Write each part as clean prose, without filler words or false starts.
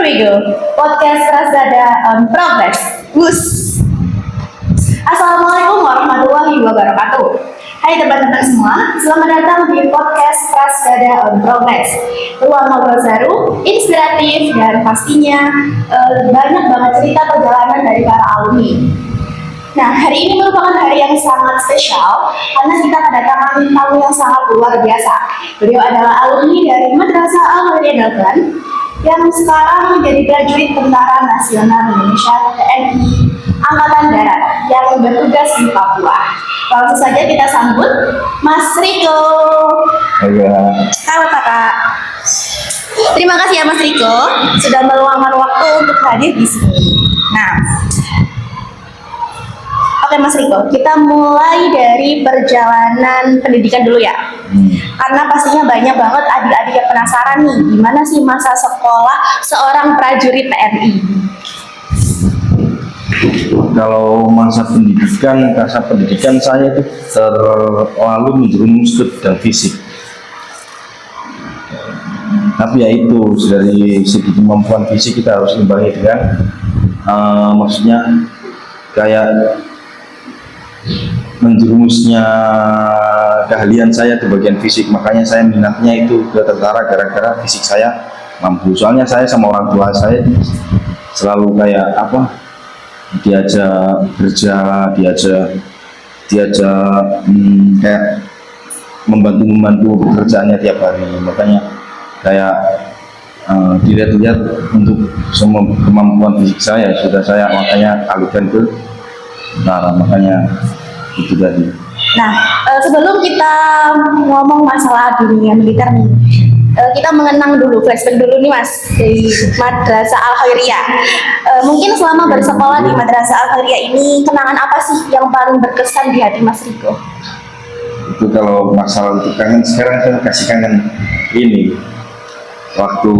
we go. Podcast Prasada on Progress. Wus. Assalamualaikum warahmatullahi wabarakatuh. Hai teman-teman semua, selamat datang di podcast Prasada on Progress. Ruang ngobrol seru, inspiratif, dan pastinya banyak banget cerita perjalanan dari para alumni. Nah, hari ini merupakan hari yang sangat spesial karena kita kedatangan tamu yang sangat luar biasa. Beliau adalah alumni dari Madrasah Al-Khairiyah Dalban yang sekarang menjadi graduate Tentara Nasional Indonesia TNI Angkatan Darat yang bertugas di Papua. Langsung saja kita sambut Mas Riko. Halo kakak. Terima kasih ya Mas Riko sudah meluangkan waktu untuk hadir di sini. Nah, oke Mas Riko, kita mulai dari perjalanan pendidikan dulu ya. Karena pastinya banyak banget adik-adik yang penasaran nih, gimana sih masa sekolah seorang prajurit TNI? Kalau masa pendidikan saya itu terlalu menjerumus ke bidang fisik. Tapi ya itu dari segi kemampuan fisik kita harus imbangi dengan maksudnya kayak menjerumusnya keahlian saya di bagian fisik, makanya saya minatnya itu ke tentara gara-gara fisik saya mampu. Soalnya saya sama orang tua saya selalu kayak diajak kerja, diajak kayak membantu pekerjaannya tiap hari, makanya kayak dilihat-lihat untuk semua kemampuan fisik saya sudah saya makanya alihkan ke tentara, makanya itu tadi. Nah, sebelum kita ngomong masalah dunia militer nih, kita mengenang dulu, flashback dulu nih Mas, dari Madrasah Al-Khairiyah. Mungkin selama bersekolah di Madrasah Al-Khairiyah ini, kenangan apa sih yang paling berkesan di hati Mas Riko? Itu kalau masalah itu kangen, sekarang saya kasih kangen ini waktu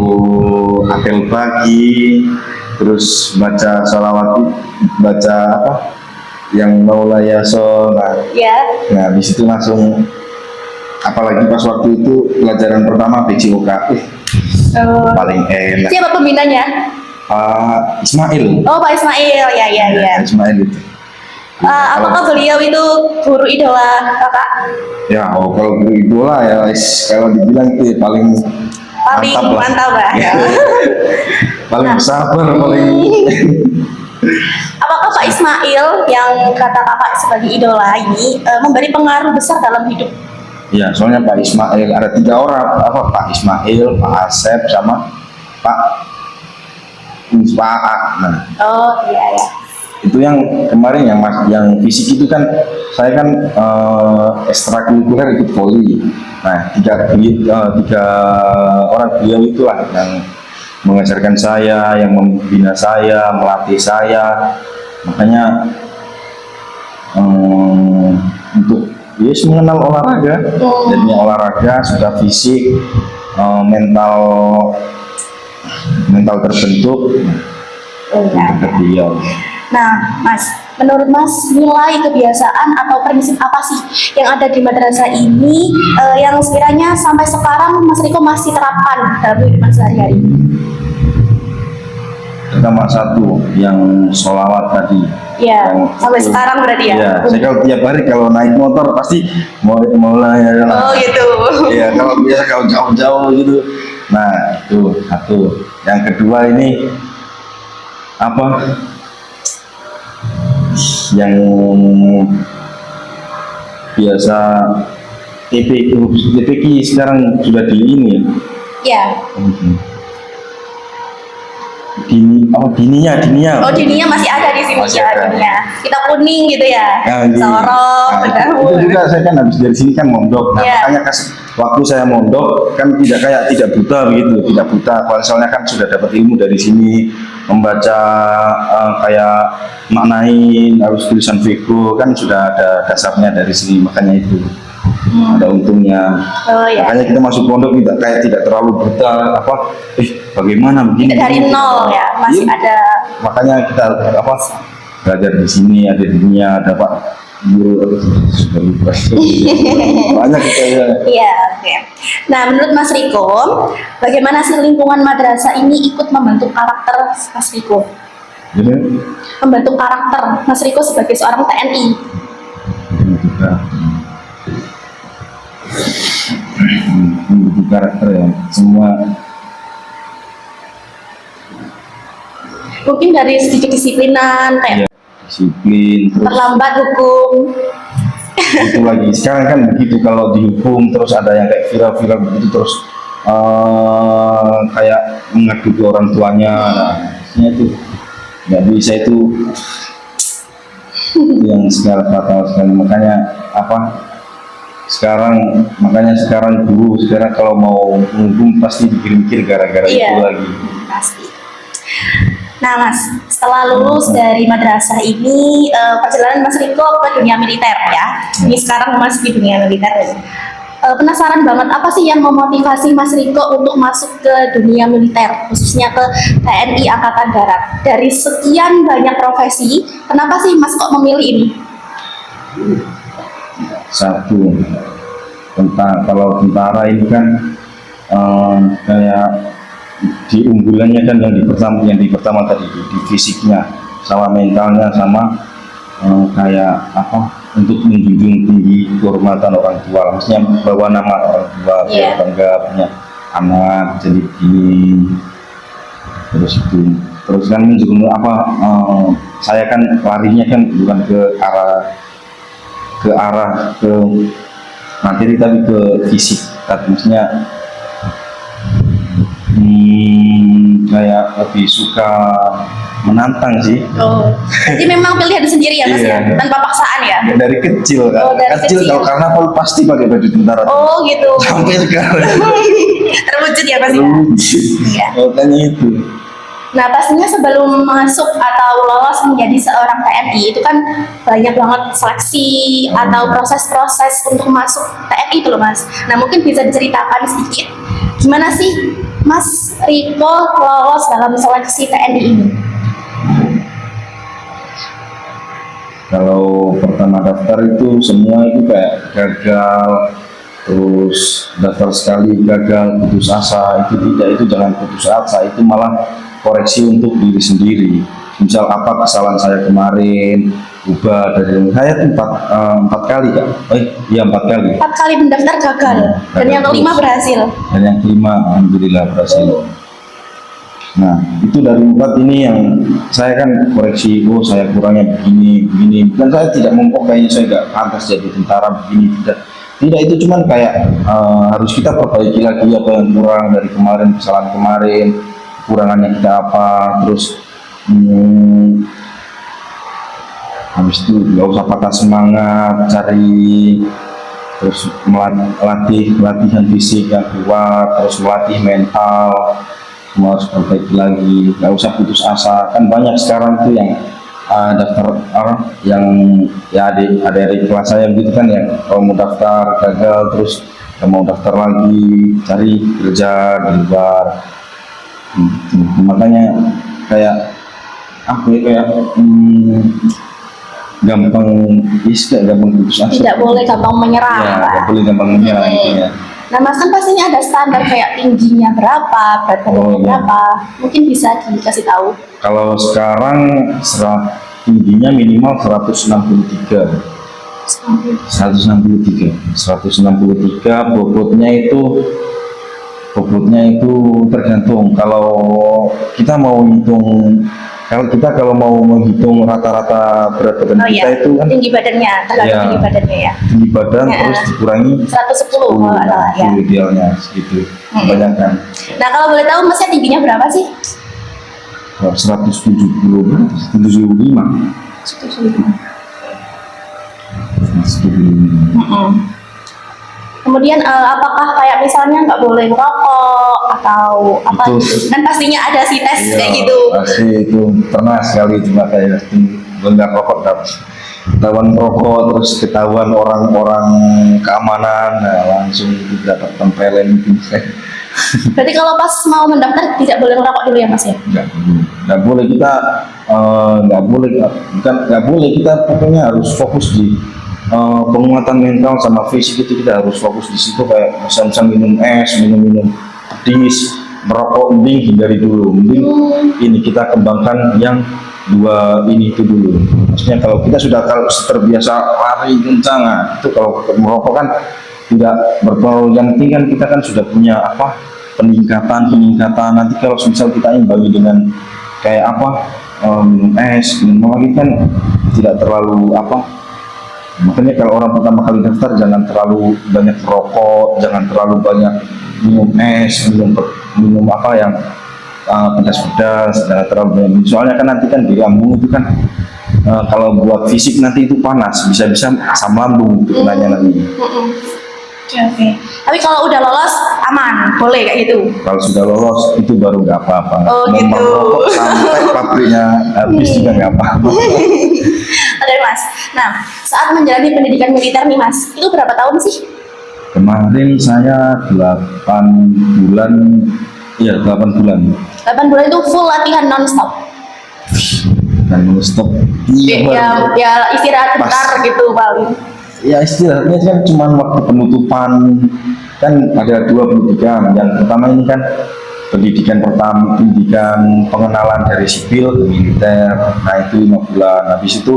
apel pagi, terus baca sholawat, baca yang maulaya nah di situ langsung, apalagi pas waktu itu pelajaran pertama PJOK paling enak. Siapa pembinanya? Ismail. Oh Pak Ismail, ya. Ismail itu. Apakah beliau itu guru idola kakak? Ya, kalau guru idola ya, kalau dibilang itu paling mantap lah. Ya. Paling sabar, paling. Apakah Pak Ismail yang kata kakak sebagai idola ini memberi pengaruh besar dalam hidup? Ya, soalnya Pak Ismail ada 3 orang, Pak Ismail, Pak Asep, sama Pak Muspaak. Nah, oh iya. Itu yang kemarin yang fisik itu kan saya kan ekstrakurikuler ikut voli. Nah, tiga orang beliau itulah yang mengajarkan saya, yang membina saya, melatih saya. Makanya untuk mengenal olahraga, jadinya olahraga sudah fisik, mental terbentuk. Beliau. Nah, Mas, menurut Mas, nilai kebiasaan atau prinsip apa sih yang ada di madrasah ini yang sekiranya sampai sekarang Mas Riko masih terapkan dalam kehidupan sehari-hari? Pertama satu, yang sholawat tadi. Iya, sampai sekarang berarti ya? Iya, saya kalau tiap hari kalau naik motor pasti mulai. Oh gitu. Iya, kalau biasa kalau jauh-jauh gitu. Nah, itu satu. Yang kedua ini yang biasa TPQ sekarang sudah di ini ya? Iya. Dininya. Oh, dininya masih ada di sini ya, dininya. Kita kuning gitu ya. Sorok, itu juga saya kan habis dari sini kan mondok. Nah, makanya waktu saya mondok kan tidak buta begitu, tidak buta. Soalnya kan sudah dapat ilmu dari sini, membaca kayak maknain harus tulisan fiqh kan sudah ada dasarnya dari sini, makanya itu. Ada untungnya. Makanya kita masuk pondok tidak terlalu buta bagaimana begini. Dari nol ya, masih ada. Makanya kita belajar di sini, ada dunia, ada Guru aku sudah lupa. Banyak kayaknya. Iya, oke. Nah, menurut Mas Riko, bagaimana sih lingkungan madrasah ini ikut membentuk karakter Mas Riko? Jadi Membentuk karakter Mas Riko sebagai seorang TNI. membentuk karakter ya semua. Mungkin dari segi kedisiplinan, kayak Ya, disiplin terus terlambat hukum. itu lagi sekarang kan begitu, kalau dihukum terus ada yang kayak viral-viral begitu terus kayak mengadu ke orang tuanya. Nah, maksudnya itu nggak bisa itu yang sekarang fatal sekali. Makanya sekarang guru sekarang kalau mau menghukum pasti dikirim-kirim gara-gara Iya. itu lagi. Pasti. Nah, Mas, setelah lulus dari madrasah ini, perjalanan Mas Riko ke dunia militer ya. Ini sekarang masih di dunia militer. Penasaran banget apa sih yang memotivasi Mas Riko untuk masuk ke dunia militer, khususnya ke TNI Angkatan Darat. Dari sekian banyak profesi, kenapa sih Mas kok memilih ini? Satu, kalau tentara ini kan kayak di unggulannya kan yang di pertama tadi di fisiknya sama mentalnya sama kayak apa, untuk menjunjung tinggi kehormatan orang tua, maksudnya bawa nama orang tua biar bangga punya anak jadi begini. Terus kan menjunjung apa, saya kan larinya kan bukan ke arah ke materi tapi ke fisik, maksudnya kayak lebih suka menantang sih. Oh, jadi memang pilihan sendiri ya Mas ya, Iya. tanpa paksaan ya? Dari kecil kan. Oh, dari kecil kecil. kalau karnaval pasti pakai baju tentara. Oh gitu. Sampai sekarang. Terwujud ya Mas ya? Iya. Makanya itu. Nah, pastinya sebelum masuk atau lolos menjadi seorang TNI itu kan banyak banget seleksi atau proses-proses untuk masuk TNI itu loh Mas. Nah, mungkin bisa diceritakan sedikit gimana sih Mas Riko lolos dalam seleksi TNI ini? Kalau pertama daftar itu semua itu kayak gagal, terus daftar sekali gagal, putus asa. Itu jangan putus asa, itu malah koreksi untuk diri sendiri. Misal apa kesalahan saya kemarin, ubah dari saya itu empat kali Kak. Iya 4 kali. 4 kali mendaftar gagal dan yang kelima berhasil. Dan yang kelima alhamdulillah berhasil. Nah, itu dari 4 ini yang saya kan koreksi, saya kurangnya begini. Dan saya tidak kayaknya saya nggak pantas jadi tentara begini, tidak itu cuman kayak harus kita perbaiki lagi apa yang kurang dari kemarin, kesalahan kemarin, kekurangannya kita apa, terus habis itu nggak usah patah semangat, cari terus latihan fisik yang kuat, terus melatih mental, semua harus perbaiki lagi, nggak usah putus asa. Kan banyak sekarang tuh yang daftar yang ya ada di kelas saya gitu kan, yang kalau mau daftar gagal terus nggak mau daftar lagi, cari kerja di luar. Makanya kayak gampang putus asa. Tidak boleh gampang menyerah. Ya, Pak. nggak boleh gampang menyerah intinya. Nah, Mas kan pastinya ada standar kayak tingginya berapa, berat badannya iya. berapa. Mungkin bisa dikasih tahu. Kalau sekarang tingginya minimal 163, bobotnya itu tergantung. Kalau kita mau menghitung rata-rata berat badan kita itu kan tinggi badannya, tergantung ya, tinggi badannya ya. tinggi badan terus dikurangi 110 kalau nggak salah ya. itu idealnya segitu, kebanyakan. Nah, kalau boleh tahu Masnya tingginya berapa sih? 175. Kemudian apakah kayak misalnya nggak boleh merokok atau apa Itu. gitu? Dan pastinya ada sih tes Iya, kayak gitu. pasti itu pernah sekali cuma kayak benda rokok ketahuan rokok, terus ketahuan orang-orang keamanan, nah langsung dapat tempelin gitu. Berarti kalau pas mau mendaftar tidak boleh ngerokok dulu ya Mas ya? Nggak boleh kita nggak boleh bukan nggak boleh kita pokoknya harus fokus di penguatan mental sama fisik itu kita harus fokus di situ kayak misal minum es, minum pedis, merokok mending hindari dulu, mending ini kita kembangkan yang dua ini itu dulu. Maksudnya kalau kita sudah terbiasa lari kencang, nah, itu kalau merokok kan tidak berpengaruh. Yang penting kan kita kan sudah punya apa peningkatan nanti kalau misal kita imbangi dengan kayak apa minum es, minum lagi kan tidak terlalu apa. Makanya kalau orang pertama kali daftar jangan terlalu banyak merokok, jangan terlalu banyak minum es, minum apa yang pedas-pedas, jangan terlalu banyak. Soalnya kan nanti kan di lambung itu kan kalau buat fisik nanti itu panas, bisa-bisa asam lambung itu nanya nanti. Oke. Tapi kalau udah lolos aman, boleh kayak gitu. Kalau sudah lolos itu baru nggak apa-apa. Oh, gitu. Merokok sampai pabriknya habis juga nggak apa-apa. Oke Mas. Nah, saat menjalani pendidikan militer nih Mas, itu berapa tahun sih? Kemarin saya 8 bulan, iya 8 bulan. 8 bulan itu full latihan non-stop. Dan non-stop. Ya istirahat bentar gitu paling. Ya istilahnya kan cuma waktu penutupan, kan ada 2 pendidikan. Yang pertama ini kan pendidikan pengenalan dari sipil ke militer. Nah itu 5 bulan. Habis itu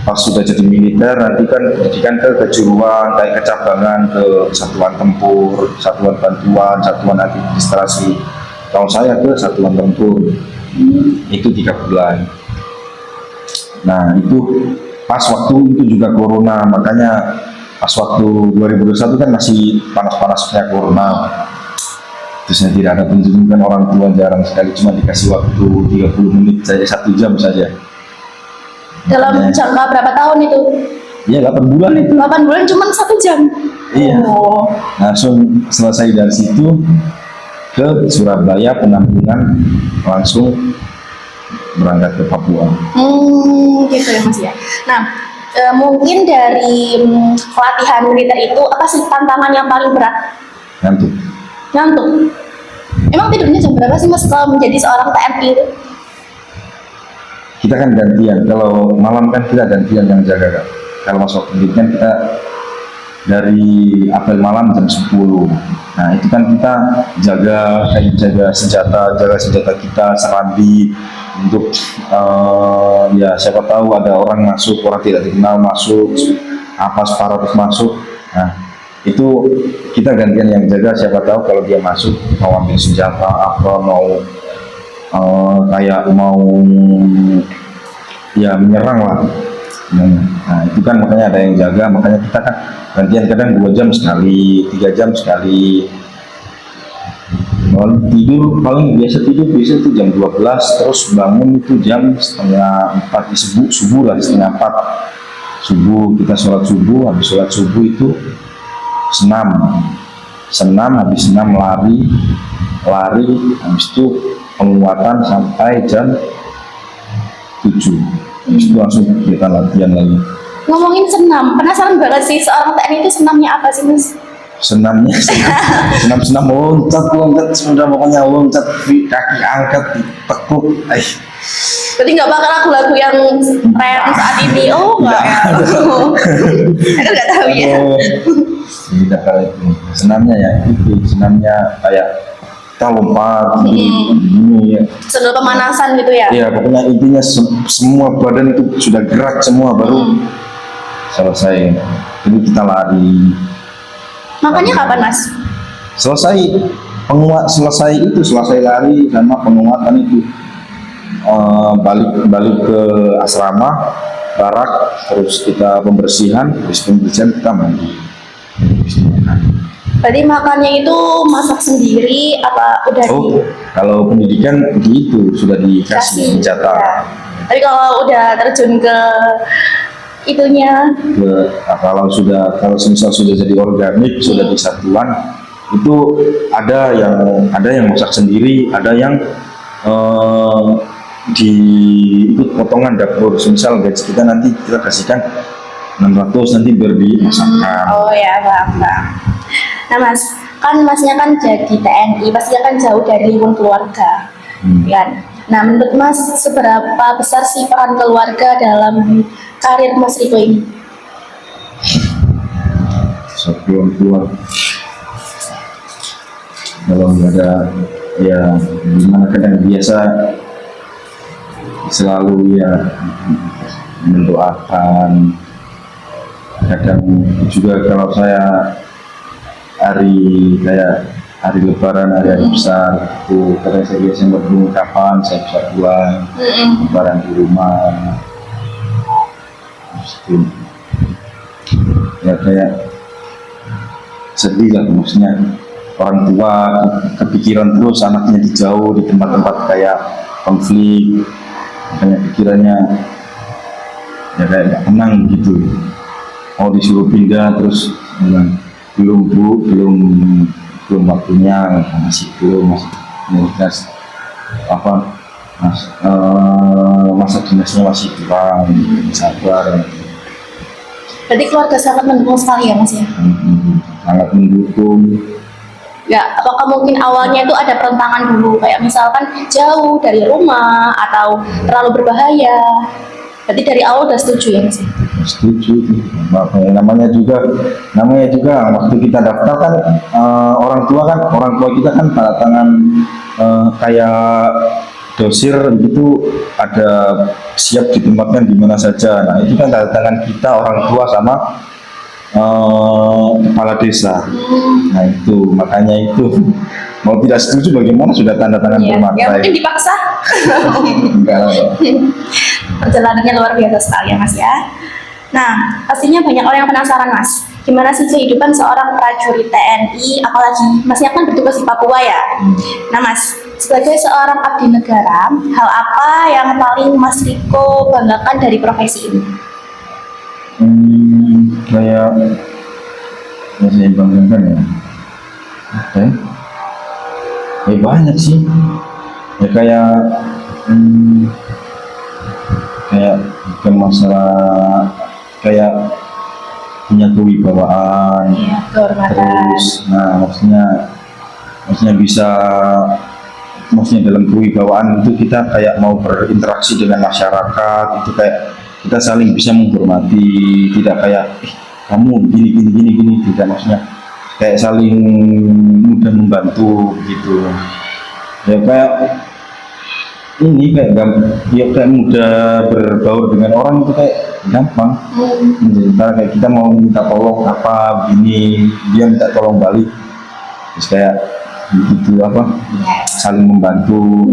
pas sudah jadi militer nanti kan pendidikan ke kejuruan, kayak kecabangan, ke satuan tempur, satuan bantuan, satuan administrasi. Kalau saya ke satuan tempur itu 3 bulan. Nah itu pas waktu itu juga corona, makanya pas waktu 2021 kan masih panas-panasnya corona. Terus tidak ada kunjungan orang tua, jarang sekali, cuma dikasih waktu 30 menit saja, 1 jam saja. Dalam jangka berapa tahun itu? Iya 8 bulan itu. 8 bulan cuma 1 jam. Iya. Oh. Langsung selesai dari situ ke Surabaya penampungan, langsung berangkat ke Papua. Gitu ya Mas ya. Nah, mungkin dari pelatihan militer itu apa sih tantangan yang paling berat? Ngantuk. Ngantuk. Emang tidurnya jam berapa sih Mas kalau menjadi seorang TNI itu? Kita kan gantian, kalau malam kan kita gantian yang jaga Kak. Kalau masuk pendidikan kita dari apel malam jam 10. Nah itu kan kita jaga senjata kita, serambi untuk ya siapa tahu ada orang masuk, orang tidak dikenal masuk, apa separatus masuk. Nah itu kita gantian yang jaga, siapa tahu kalau dia masuk mau ambil senjata apa, mau kayak mau ya menyerang lah. Nah itu kan makanya ada yang jaga, makanya kita kan gantian kadang 2 jam sekali, 3 jam sekali. Kalau tidur paling biasa itu jam 12, terus bangun itu jam setengah 4 di subuh lah, setengah 4 subuh. Kita sholat subuh, habis sholat subuh itu senam, habis senam lari, habis itu penguatan sampai jam 7. Habis itu langsung kita latihan lagi. Ngomongin senam, penasaran banget sih seorang TNI itu senamnya apa sih Mas? Senam loncat, sudah pokoknya loncat, kaki angkat, ditekuk. Berarti nggak bakal lagu-lagu yang tren saat ini? Oh nggak ya? Aku nggak tahu ya. Tidak kayak itu. Senamnya kayak kita lompat ini ya. Sambil pemanasan gitu ya? Iya, pokoknya intinya semua badan itu sudah gerak semua baru selesai. Jadi kita lari. Makannya kapan Mas? Selesai lari sama penguatan itu. Balik ke asrama, barak, terus kita pembersihan, kita mandi. Berarti makannya itu masak sendiri apa udah kalau pendidikan gitu sudah dikasih senjata. Tapi kalau udah terjun ke itunya kalau semisal sudah jadi organik, sudah di satuan, itu ada yang masak sendiri, ada yang ikut potongan dapur. Semisal gaji kita nanti kita kasihkan 600 nanti biar dimasakkan. Oh ya, paham. Nah Mas, kan masnya kan jadi TNI, pastinya kan jauh dari lingkungan keluarga, kan? Nah, menurut Mas seberapa besar sih peran keluarga dalam karir Mas Riko ini? Sebelum keluar, kalau nggak ada ya gimana, kadang biasa selalu ya mendoakan. Kadang juga kalau saya kayak hari lebaran, hari besar itu kadang saya biasanya bertemu kapan saya bisa pulang lebaran di rumah. Terus ya kayak sedih lah, maksudnya orang tua kepikiran terus anaknya dijauh di tempat-tempat kayak konflik, makanya pikirannya ya kayak nggak tenang gitu. Mau disuruh pindah terus bilang belum bu, belum waktunya, masih dinasnya apa masa dinasnya masih kurang, sabar. Berarti keluarga sangat mendukung sekali ya Mas ya? Sangat mendukung. Ya, apakah mungkin awalnya itu ada pertentangan dulu, kayak misalkan jauh dari rumah atau terlalu berbahaya? Berarti dari awal udah setuju ya Mas? Setuju. Namanya juga waktu kita daftar kan orang tua kita kan tanda tangan kayak dosir gitu, ada siap ditempatkan di mana saja. Nah itu kan tanda tangan kita orang tua sama kepala desa. Nah itu makanya itu mau tidak setuju bagaimana, sudah tanda tangan Ya bermaterai. mungkin dipaksa. Enggak lah. Perjalanannya luar biasa sekali ya Mas ya. Nah, pastinya banyak orang yang penasaran Mas, gimana sih kehidupan seorang prajurit TNI, apalagi Masnya kan bertugas di Papua ya. Nah Mas, sebagai seorang abdi negara, hal apa yang paling Mas Riko banggakan dari profesi ini? Kayak yang saya banggakan ya, apa ya? Ya banyak sih. Ya kayak bukan masalah, kayak punya kewibawaan, Iya, kehormatan. terus nah maksudnya bisa, maksudnya dalam kewibawaan itu kita kayak mau berinteraksi dengan masyarakat, itu kayak kita saling bisa menghormati, tidak kayak kamu gini, tidak, maksudnya kayak saling mudah membantu gitu. Ya kayak ini kayak kayak mudah berbaur dengan orang itu kayak gampang. Ntar kayak kita mau minta tolong apa begini, dia minta tolong balik, terus kayak gitu saling membantu.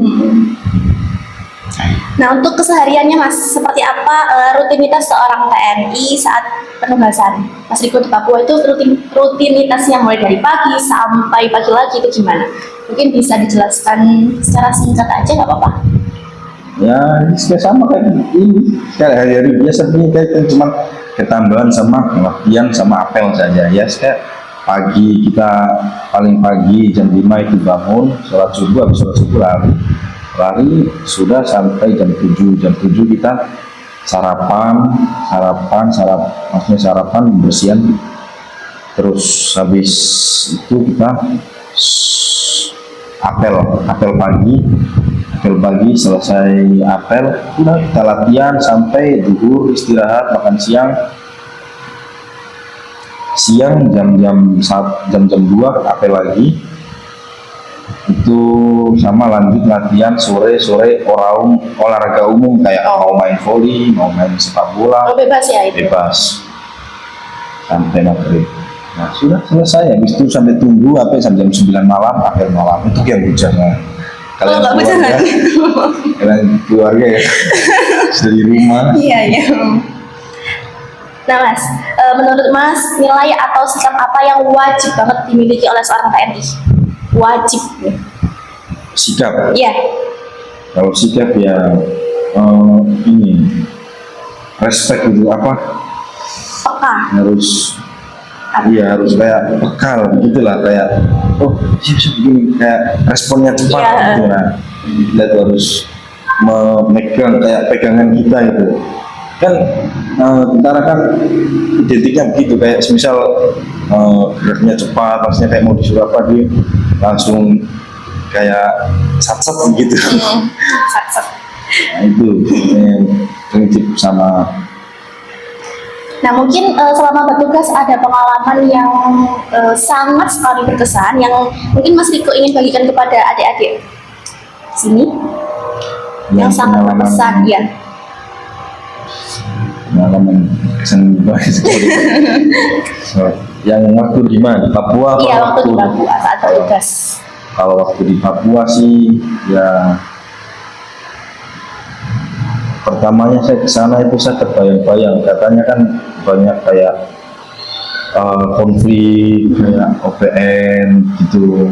Nah, untuk kesehariannya Mas, seperti apa rutinitas seorang TNI saat penugasan? Mas Riko di Papua itu rutinitasnya mulai dari pagi sampai pagi lagi itu gimana? Mungkin bisa dijelaskan secara singkat aja, nggak apa-apa? Ya, kayak sama kayak ini, kayak hari-hari biasa ini, kayak cuma ketambahan sama latihan sama apel saja. Ya, kayak pagi kita paling pagi jam 5 itu bangun, sholat subuh, habis sholat subuh lari sudah sampai jam 7 kita sarapan, maksudnya sarapan, bersihan, terus habis itu kita apel pagi, selesai apel udah kita latihan sampai duhur, istirahat, makan siang jam 2 apel lagi, itu sama lanjut latihan sore olahraga umum kayak mau main voli, mau main sepak bola. Bebas ya itu? Bebas sampai maghrib. Nah sudah selesai, habis itu sampai tunggu sampai jam 9 malam, akhir malam itu yang hujan. Kalau nggak hujan lagi? Kalian keluarga ya dari rumah. Iya. Nah Mas, menurut Mas nilai atau sikap apa yang wajib banget dimiliki oleh seorang TNI? Wajib ya? Sikap? Iya. Kalau sikap ya ini respect itu apa? Peka. Harus kayak bekal gitulah, kayak siap begini, kayak responnya cepat gitu. Nah kita tuh harus memegang kayak pegangan kita itu kan tentara kan identiknya begitu, kayak misal geraknya cepat, maksudnya kayak mau disuruh apa dia langsung kayak sat-sat gitu. Sat-sat. Nah itu prinsip sama. Nah mungkin selama bertugas ada pengalaman yang sangat sekali berkesan yang mungkin Mas Riko ingin bagikan kepada adik-adik sini yang sangat pengalaman- berkesan ya. pengalaman kesan banget sekali. So, yang waktu di mana? Di Papua? apa Iya waktu di waktu- Papua saat bertugas. Kalau waktu di Papua sih ya pertamanya saya ke sana itu saya terbayang-bayang, katanya kan banyak kayak konflik kayak OPN gitu,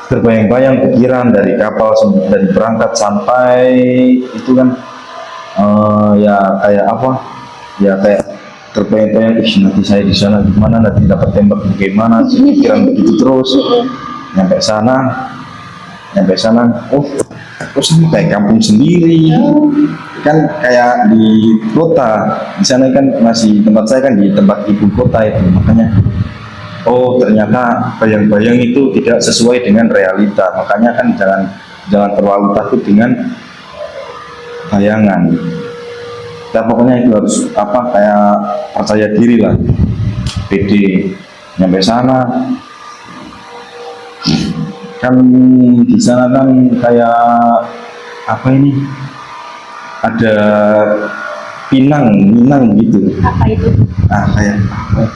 terbayang-bayang pikiran dari kapal dari berangkat sampai itu kan ya kayak apa ya kayak terbayang-bayang, ih nanti saya di sana gimana, nanti dapat tembak bagaimana, pikiran begitu terus. Nyampe sana oh kok sama kayak kampung sendiri kan, kayak di kota. Di sana kan masih tempat saya kan di tempat ibu kota itu, makanya oh ternyata bayang-bayang itu tidak sesuai dengan realita. Makanya kan jangan terlalu takut dengan bayangan. Kita pokoknya itu harus apa, kayak percaya diri lah, pede. Nyampe sana kan, di sana kan kayak apa ini, ada minang gitu. Apa itu?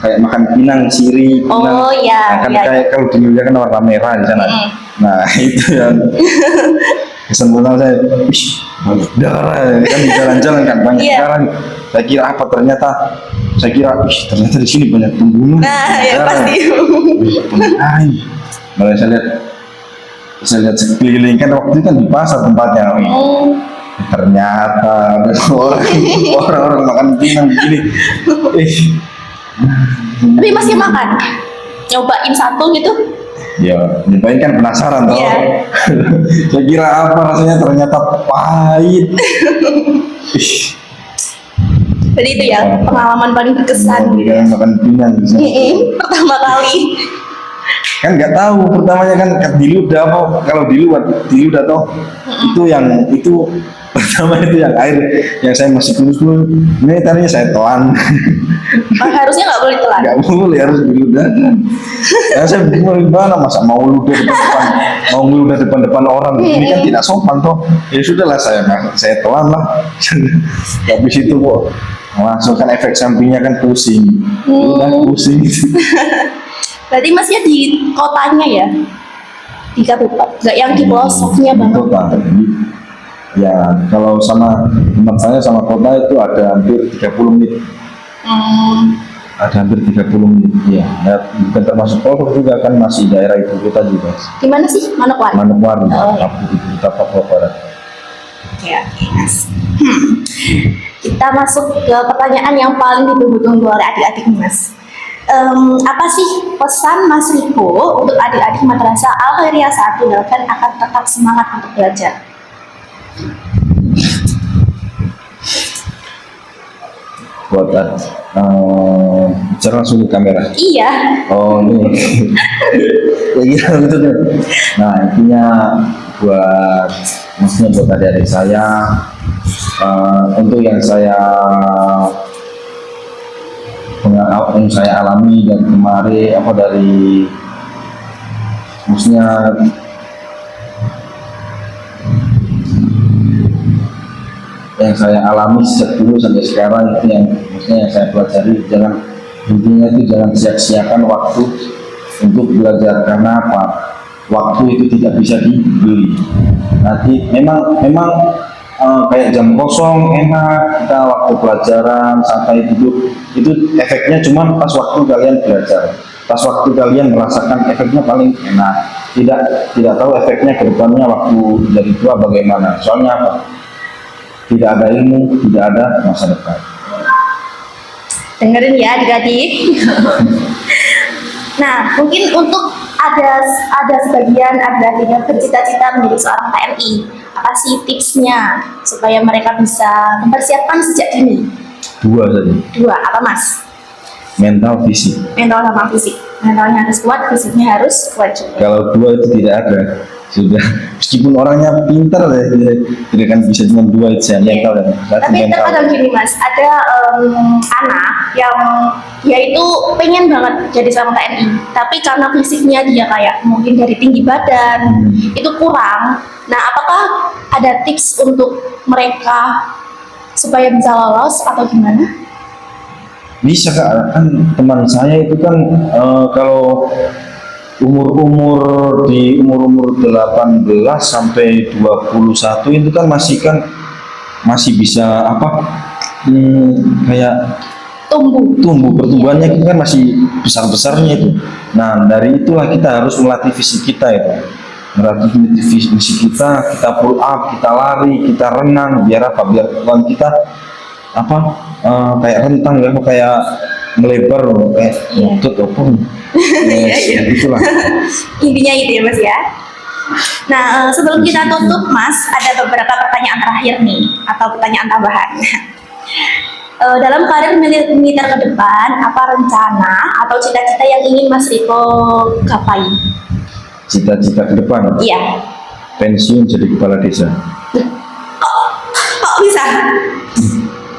Kayak makan pinang, siri, pinang. Oh iya. Nah, kan iya. kayak kalau di Indonesia kan warna merah di sana. Nah itu yang kesan pertama saya, wih banyak darah kan, di jalan-jalan kan banyak Iya. darah. Saya kira apa, ternyata ternyata di sini banyak pembunuh. Nah ya Darah. pasti. Wih, benar. Malah saya lihat sekeliling kan, waktu itu kan di pasar tempatnya. Wih, ternyata ada orang makan pinang begini. Tapi masih makan? Nyobain satu gitu? Ya, nyobain kan penasaran toh. Iya. Saya kira apa rasanya, ternyata pahit. Ih, Jadi itu ya pengalaman paling berkesan gitu. dia makan pinang bisa. Pertama kali. Kan nggak tahu pertamanya kan diludah apa, kalau diludah toh itu yang itu pertama itu yang air yang saya masih tulus ini tadinya saya telan. Harusnya nggak boleh telan. Nggak boleh, harus diludah. Ya saya bingung gimana, masa mau ludah depan orang ini kan tidak sopan toh. Ya sudahlah, saya telan lah. Habis itu kok langsung kan efek sampingnya kan pusing. Udah pusing. Berarti masnya di kotanya ya? Di kabupaten, nggak yang di pelosoknya banget. Kota. Jadi, ya kalau sama tempat saya sama kota itu ada hampir 30 menit. Ada hampir 30 menit. Ya, bukan termasuk pelosok juga kan, masih daerah ibu kota juga. Di mana sih? Manokwari? Manokwari, Oh, iya. Ibu kota Papua Barat. Oke, Mas. Kita masuk ke pertanyaan yang paling ditunggu-tunggu oleh adik-adik nih, Mas. Apa sih pesan Mas Riko untuk adik-adik Madrasah Al Khairiyah 1 dan akan tetap semangat untuk belajar? Buat bicara langsung ke kamera. Iya. Oh ini, ya gitu gitu. Nah intinya buat, maksudnya buat adik-adik saya, untuk yang saya alami dan kemarin apa dari, maksudnya yang saya alami sejak dulu sampai sekarang, itu yang maksudnya yang saya pelajari, intinya itu jangan sia-siakan waktu untuk belajar. Karena apa? Waktu itu tidak bisa dibeli. Nanti memang kayak jam kosong enak, kita waktu pelajaran santai duduk, itu efeknya cuma pas waktu kalian belajar, pas waktu kalian merasakan efeknya paling enak. Tidak tahu efeknya ke depannya waktu jadi tua bagaimana. Soalnya apa? Tidak ada ilmu, tidak ada masa depan. Dengerin ya adik-adik. Nah, mungkin untuk ada sebagian adik-adik yang bercita-cita menjadi seorang TNI. Apa sih tipsnya supaya mereka bisa mempersiapkan sejak dini? dua saja, Dua, apa Mas? mental fisik. Mental sama fisik. Mentalnya harus kuat, fisiknya harus kuat juga. Kalau dua itu tidak ada, sudah meskipun orangnya pintar ya, tidak akan bisa cuma dua itu ya, mental dan satu Tapi mental. terkadang gini Mas, ada anak yang dia itu pengen banget jadi sama TNI, tapi karena fisiknya dia kayak mungkin dari tinggi badan itu kurang. Nah, apakah ada tips untuk mereka supaya bisa lolos atau gimana? Bisa Kak, kan teman saya itu kan kalau umur-umur di umur-umur 18 sampai 21 itu kan masih bisa kayak tumbuh pertumbuhannya itu kan masih besar-besarnya itu. Nah, dari itulah kita harus melatih fisik kita itu. Melatih fisik kita pull up, kita lari, kita renang, biar apa? Biar tulang kita kayak rentang ya, kayak melebar kayak lutut ataupun itulah. Intinya itu ya Mas ya. Nah, sebelum kita tutup Mas, ada beberapa pertanyaan terakhir nih atau pertanyaan tambahan. Dalam karir militer ke depan, apa rencana atau cita-cita yang ingin Mas Riko gapai? Cita-cita ke depan, Iya. pensiun jadi kepala desa. Kok bisa?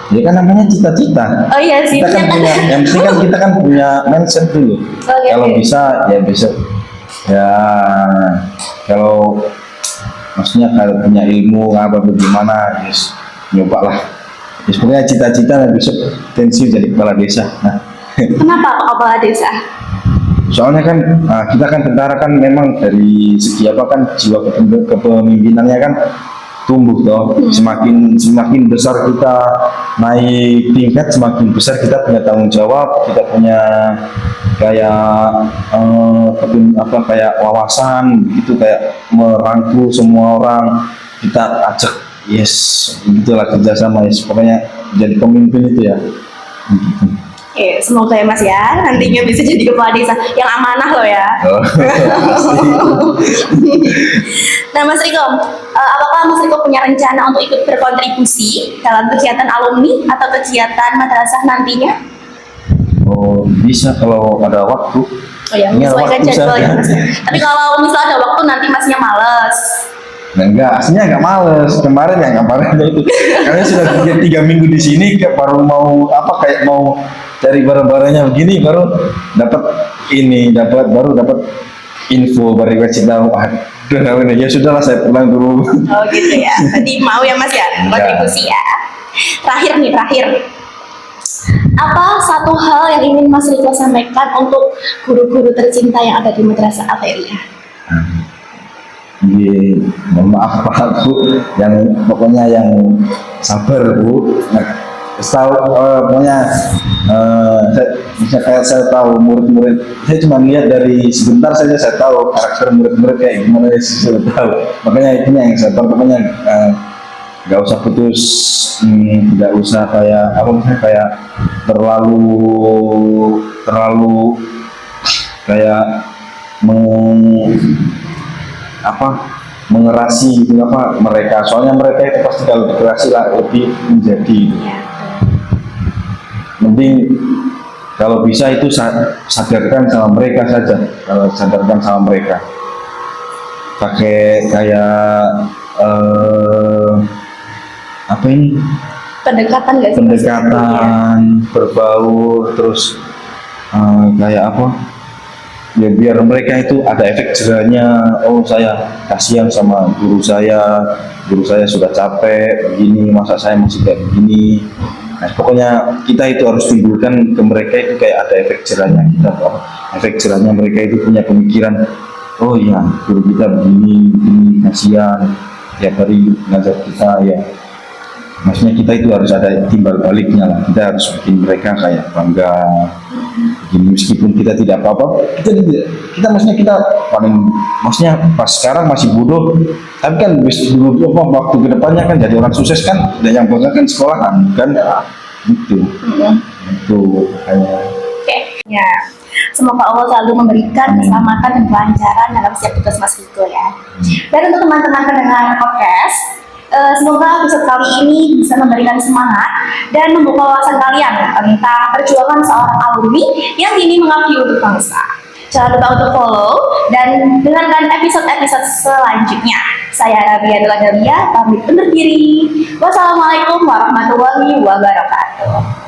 Ya kan namanya cita-cita. Oh iya sih. Kita kan punya, yang penting kan kita kan punya mindset dulu. Oke, Kalau oke. bisa ya besok. Ya kalau maksudnya kalau punya ilmu apa bagaimana, yes, nyobalah. Ya sebenarnya cita-cita besok pensiun jadi kepala desa. Nah, Kenapa Pak Kepala Desa? soalnya kan kita kan tentara kan memang dari segi apa kan jiwa kepemimpinannya kan tumbuh toh. Semakin besar kita naik tingkat, semakin besar kita punya tanggung jawab, kita punya kayak kayak wawasan gitu, kayak merangkul semua orang, kita ajak gitulah kerjasama pokoknya jadi pemimpin itu ya gitu. Semoga ya Mas ya, nantinya bisa jadi kepala desa yang amanah loh ya. Nah Mas Riko, apakah Mas Riko punya rencana untuk ikut berkontribusi dalam kegiatan alumni atau kegiatan madrasah nantinya? Oh bisa kalau ada waktu. Oh ya, Ini ada menyesuaikan waktu jadwal ya saja. Mas. Tapi kalau misalnya ada waktu nanti Masnya males. Nah, enggak, aslinya enggak males. Kemarin itu. Karena sudah 3 minggu di sini, baru mau kayak mau cari barang-barangnya begini, baru dapat info, baru kasih tahu. Aduh, ya sudahlah saya pulang dulu. Oh gitu ya. Tadi mau ya Mas ya, kontribusi ya. Terakhir. Apa satu hal yang ingin Mas Riko sampaikan untuk guru-guru tercinta yang ada di Madrasah Al-Khairiyah? Mohon maaf Pak Bu, pokoknya yang sabar Bu. Pokoknya saya tahu murid-murid, saya cuma lihat dari sebentar saja saya tahu karakter murid-murid kayak gimana, saya tahu. Makanya itu yang sabar, pokoknya nggak usah putus, nggak usah kayak terlalu kayak mengerasi mereka, soalnya mereka itu pasti kalau dikerasi lah lebih menjadi. Mending kalau bisa itu sadarkan sama mereka saja, pakai kayak Pendekatan nggak sih? pendekatan berbaur, terus kayak ya biar mereka itu ada efek jerahnya. Oh saya kasihan sama guru saya sudah capek begini, masa saya masih kayak begini. Nah, pokoknya kita itu harus timbulkan ke mereka itu kayak ada efek jerahnya mereka itu punya pemikiran, oh iya guru kita begini kasihan tiap hari ngajar kita ya. Maksudnya kita itu harus ada timbal baliknya lah, kita harus bikin mereka kayak bangga begini, meskipun kita tidak apa-apa, kita maksudnya pas sekarang masih bodoh, tapi kan dulu waktu kedepannya kan jadi orang sukses kan, dan yang bangga kan sekolahan kan, itu kayak. Oke, ya. Semoga Allah selalu memberikan keselamatan dan kelancaran dalam setiap tugas Mas Riko ya. Dan untuk teman-teman pendengar podcast, Semoga episode kali ini bisa memberikan semangat dan membuka wawasan kalian tentang perjuangan seorang alumni yang kini mengabdi untuk bangsa. Jangan lupa untuk follow dan dengarkan episode-episode selanjutnya. Saya Rabia Delia pamit undur diri. Wassalamualaikum warahmatullahi wabarakatuh.